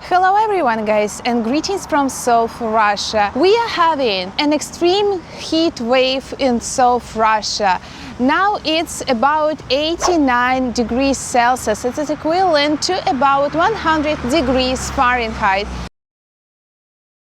Hello everyone guys, and greetings from South Russia. We are having an extreme heat wave in South Russia. Now it's about 89 degrees Celsius. It is equivalent to about 100 degrees Fahrenheit.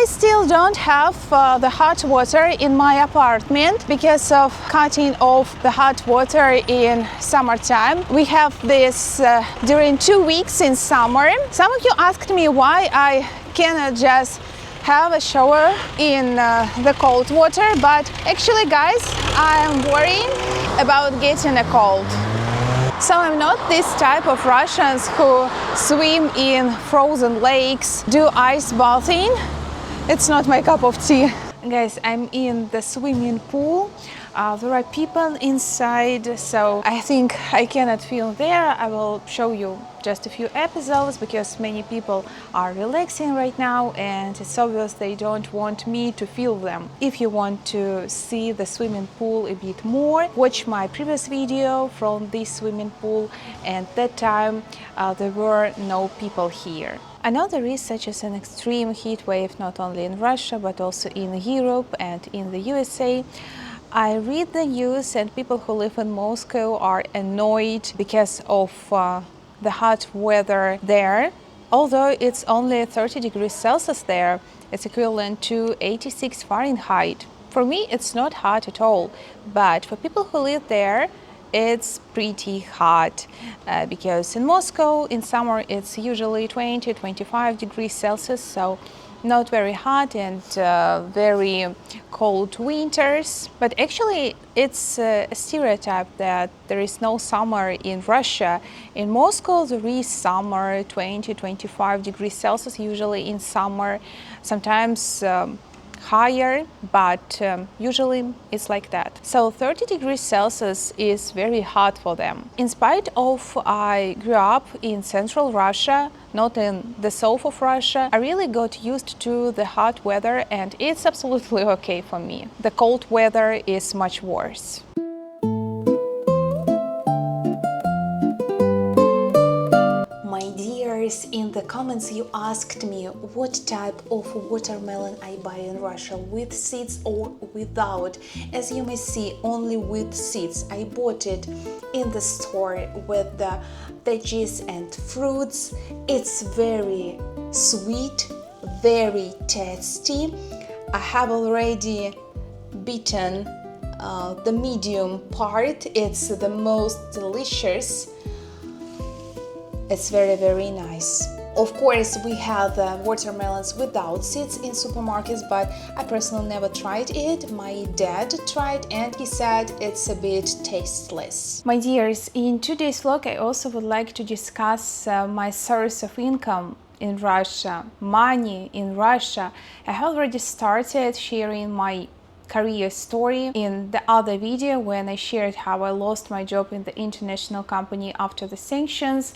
I still don't have the hot water in my apartment because of cutting off the hot water in summertime. We have this during 2 weeks in summer. Some of you asked me why I cannot just have a shower in the cold water, but actually guys, I am worrying about getting a cold. So I'm not this type of Russians who swim in frozen lakes, do ice bathing. It's not my cup of tea. Guys, I'm in the swimming pool. There are people inside, so I think I cannot film there. I will show you just a few episodes because many people are relaxing right now and it's obvious they don't want me to film them. If you want to see the swimming pool a bit more, watch my previous video from this swimming pool, and that time there were no people here. I know there is such as an extreme heat wave not only in Russia but also in Europe and in the USA. I read the news and people who live in Moscow are annoyed because of the hot weather there. Although it's only 30 degrees Celsius there, it's equivalent to 86 Fahrenheit. For me, it's not hot at all, but for people who live there, it's pretty hot because in Moscow in summer it's usually 20-25 degrees Celsius, so not very hot and very cold winters. But actually it's a stereotype that there is no summer in Russia. In Moscow there is summer, 20-25 degrees Celsius usually in summer, sometimes higher, but usually it's like that. So 30 degrees Celsius is very hot for them. In spite of I grew up in central Russia, not in the south of Russia, I really got used to the hot weather and it's absolutely okay for me. The cold weather is much worse. In the comments you asked me what type of watermelon I buy in Russia, with seeds or without. As you may see, only with seeds. I bought it in the store with the veggies and fruits. It's very sweet, very tasty. I have already beaten the medium part. It's the most delicious. It's very nice. Of course, we have watermelons without seeds in supermarkets, but I personally never tried it. My dad tried and he said it's a bit tasteless. My dears, in today's vlog I also would like to discuss my source of income in Russia, money in Russia. I have already started sharing my career story in the other video when I shared how I lost my job in the international company after the sanctions,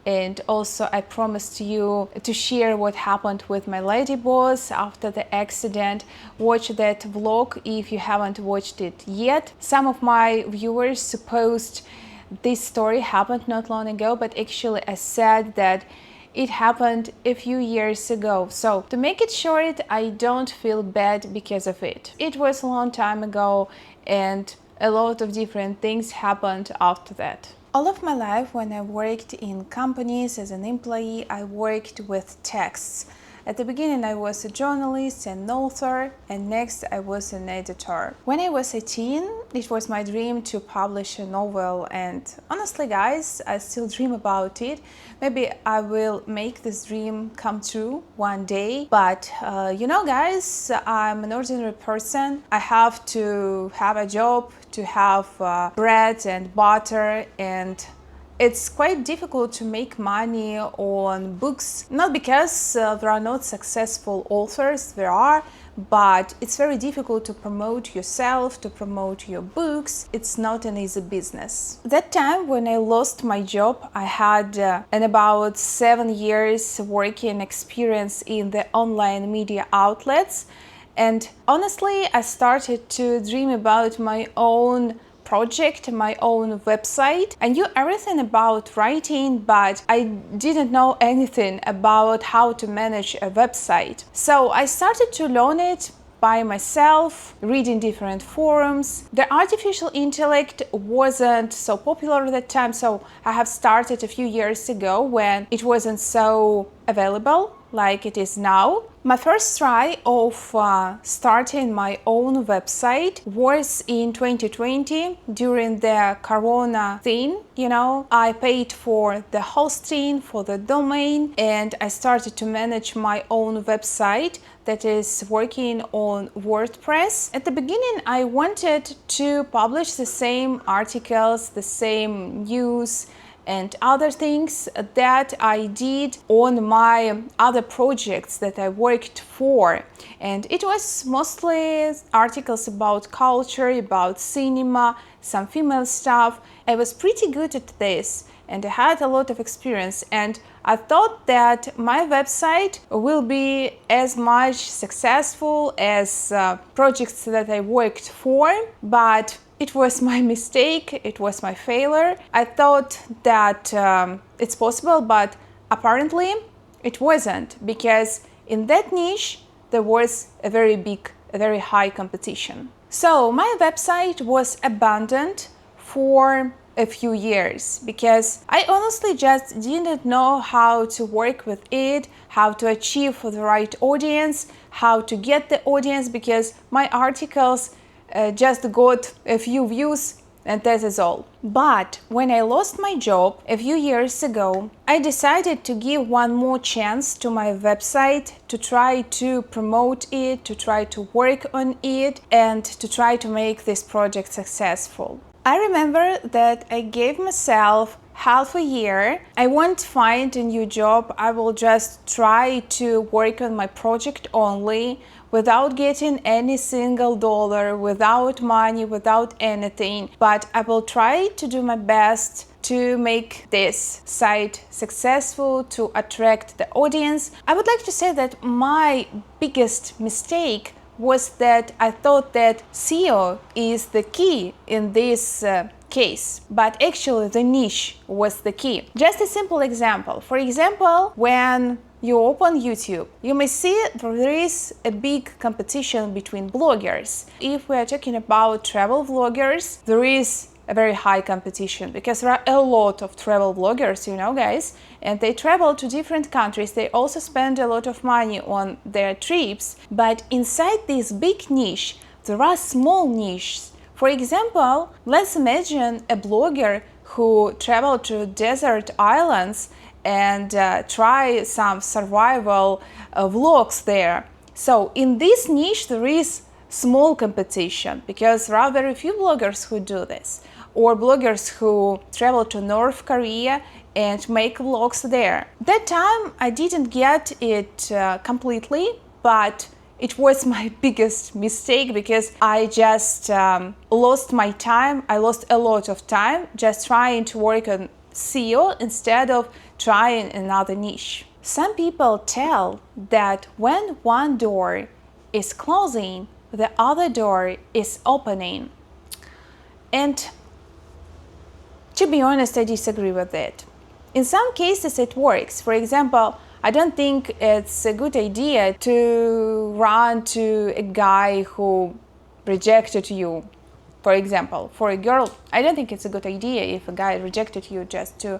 and also I promised you to share what happened with my lady boss after the accident. Watch that vlog if you haven't watched it yet. Some of my viewers supposed this story happened not long ago, but actually I said that it happened a few years ago. So to make it short, I don't feel bad because of it. It was a long time ago and a lot of different things happened after that. All of my life when I worked in companies as an employee, I worked with texts. At the beginning I was a journalist and author, and next I was an editor. When I was 18, it was my dream to publish a novel, and honestly guys, I still dream about it. Maybe I will make this dream come true one day, but you know guys, I'm an ordinary person. I have to have a job, to have bread and butter, and it's quite difficult to make money on books, not because there are not successful authors, there are, but it's very difficult to promote yourself, to promote your books. It's not an easy business. That time when I lost my job, I had an about 7 years working experience in the online media outlets, and honestly I started to dream about my own project, my own website. I knew everything about writing, but I didn't know anything about how to manage a website. So I started to learn it by myself, reading different forums. The artificial intellect wasn't so popular at that time, so I have started a few years ago when it wasn't so available like it is now. My first try of starting my own website was in 2020 during the Corona thing. I paid for the hosting, for the domain, and I started to manage my own website that is working on WordPress. At the beginning, I wanted to publish the same articles, the same news, and other things that I did on my other projects that I worked for. And it was mostly articles about culture, about cinema, some female stuff. I was pretty good at this and I had a lot of experience, and I thought that my website will be as much successful as projects that I worked for, but it was my mistake, it was my failure. I thought that it's possible, but apparently it wasn't, because in that niche there was a very high competition. So my website was abandoned for a few years because I honestly just didn't know how to work with it, how to achieve the right audience, how to get the audience, because my articles just got a few views and that is all. But when I lost my job a few years ago, I decided to give one more chance to my website, to try to promote it, to try to work on it, and to try to make this project successful. I remember that I gave myself half a year. I won't find a new job. I will just try to work on my project only, without getting any single dollar, without money, without anything. But I will try to do my best to make this site successful, to attract the audience. I would like to say that my biggest mistake was that I thought that SEO is the key in this case, but actually the niche was the key. Just a simple example. For example, when you open YouTube, you may see there is a big competition between bloggers. If we are talking about travel vloggers, there is a very high competition because there are a lot of travel bloggers, guys, and they travel to different countries. They also spend a lot of money on their trips, but inside this big niche, there are small niches. For example, let's imagine a blogger who traveled to desert islands and try some survival vlogs there. So in this niche, there is small competition because there are very few bloggers who do this, or bloggers who travel to North Korea and make vlogs there. That time I didn't get it completely, but it was my biggest mistake because I just lost my time. I lost a lot of time just trying to work on SEO instead of trying another niche. Some people tell that when one door is closing, the other door is opening. And to be honest, I disagree with it. In some cases it works. For example, I don't think it's a good idea to run to a guy who rejected you. For example, for a girl, I don't think it's a good idea if a guy rejected you just to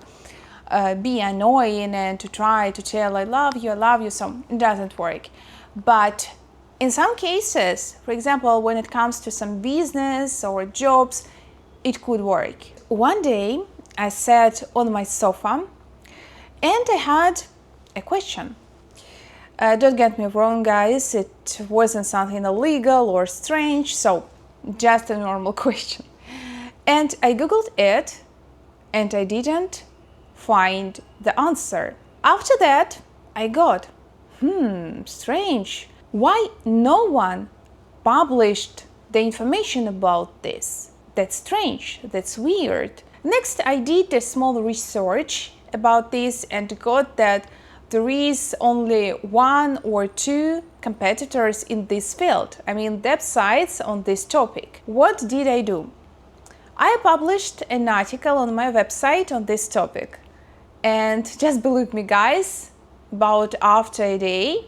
be annoying and to try to tell I love you, so it doesn't work. But in some cases, for example, when it comes to some business or jobs, it could work. One day I sat on my sofa and I had a question. Don't get me wrong, guys, it wasn't something illegal or strange, so just a normal question. And I googled it and I didn't find the answer. After that, I got, strange. Why no one published the information about this? That's strange, that's weird. Next, I did a small research about this and got that there is only 1 or 2 competitors in this field. I mean, websites on this topic. What did I do? I published an article on my website on this topic. And just believe me, guys, about after a day,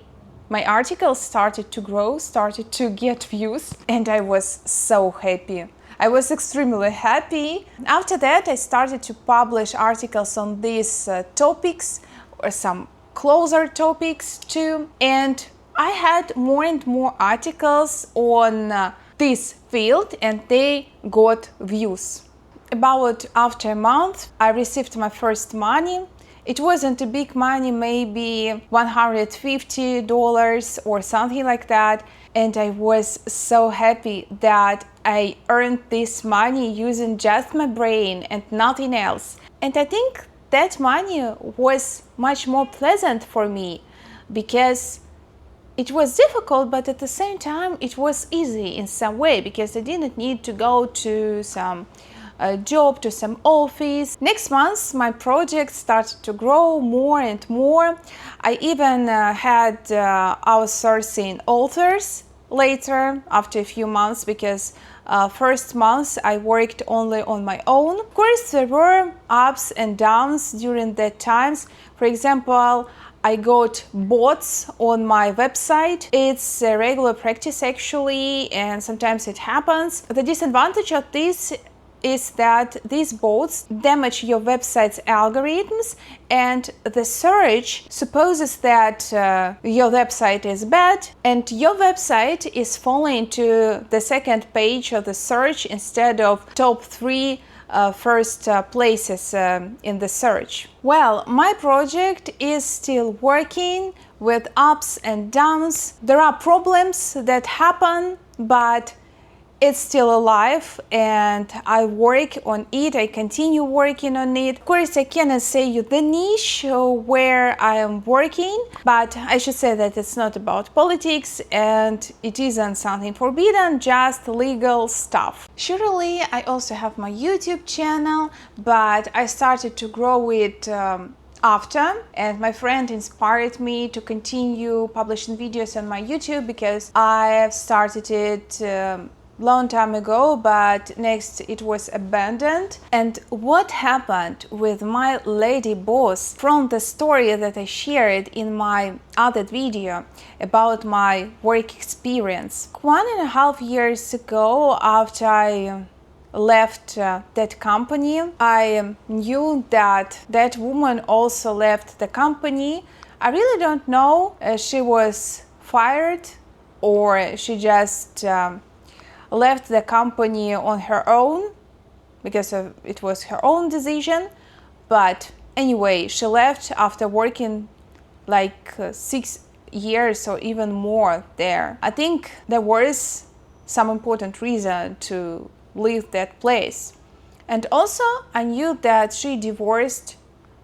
my article started to grow, started to get views, and I was so happy. I was extremely happy. After that, I started to publish articles on these topics, or some closer topics too. And I had more and more articles on this field, and they got views. About after a month, I received my first money. It wasn't a big money, maybe $150 or something like that. And I was so happy that I earned this money using just my brain and nothing else. And I think that money was much more pleasant for me because it was difficult, but at the same time it was easy in some way because I didn't need to go to some job, to some office. Next month my project started to grow more and more. I even had outsourcing authors later after a few months because first month I worked only on my own. Of course, there were ups and downs during that times. For example, I got bots on my website. It's a regular practice actually, and sometimes it happens. The disadvantage of this is that these bots damage your website's algorithms, and the search supposes that your website is bad and your website is falling to the second page of the search instead of top three first places in the search. Well, my project is still working with ups and downs. There are problems that happen, but it's still alive and I work on it. I continue working on it. Of course, I cannot say you the niche where I am working, but I should say that it's not about politics and it isn't something forbidden, just legal stuff. Surely, I also have my YouTube channel, but I started to grow it after, and my friend inspired me to continue publishing videos on my YouTube because I have started it long time ago, but next it was abandoned. And what happened with my lady boss from the story that I shared in my other video about my work experience. 1.5 years ago, after I left that company, I knew that that woman also left the company. I really don't know she was fired or she just left the company on her own because it was her own decision. But anyway, she left after working like 6 years or even more there. I think there was some important reason to leave that place. And also I knew that she divorced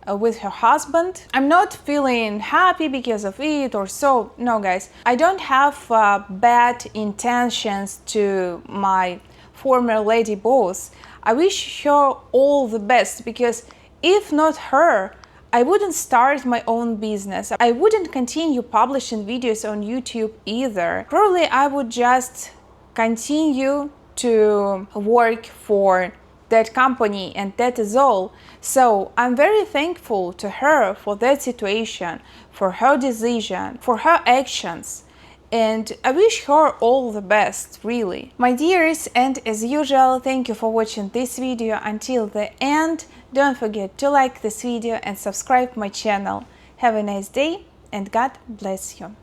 with her husband. I'm not feeling happy because of it or so. No, guys, I don't have bad intentions to my former lady boss. I wish her all the best because if not her, I wouldn't start my own business. I wouldn't continue publishing videos on YouTube either. Probably I would just continue to work for that company, and that is all. So I'm very thankful to her for that situation, for her decision, for her actions, and I wish her all the best, really. My dears, and as usual, thank you for watching this video until the end. Don't forget to like this video and subscribe my channel. Have a nice day and God bless you.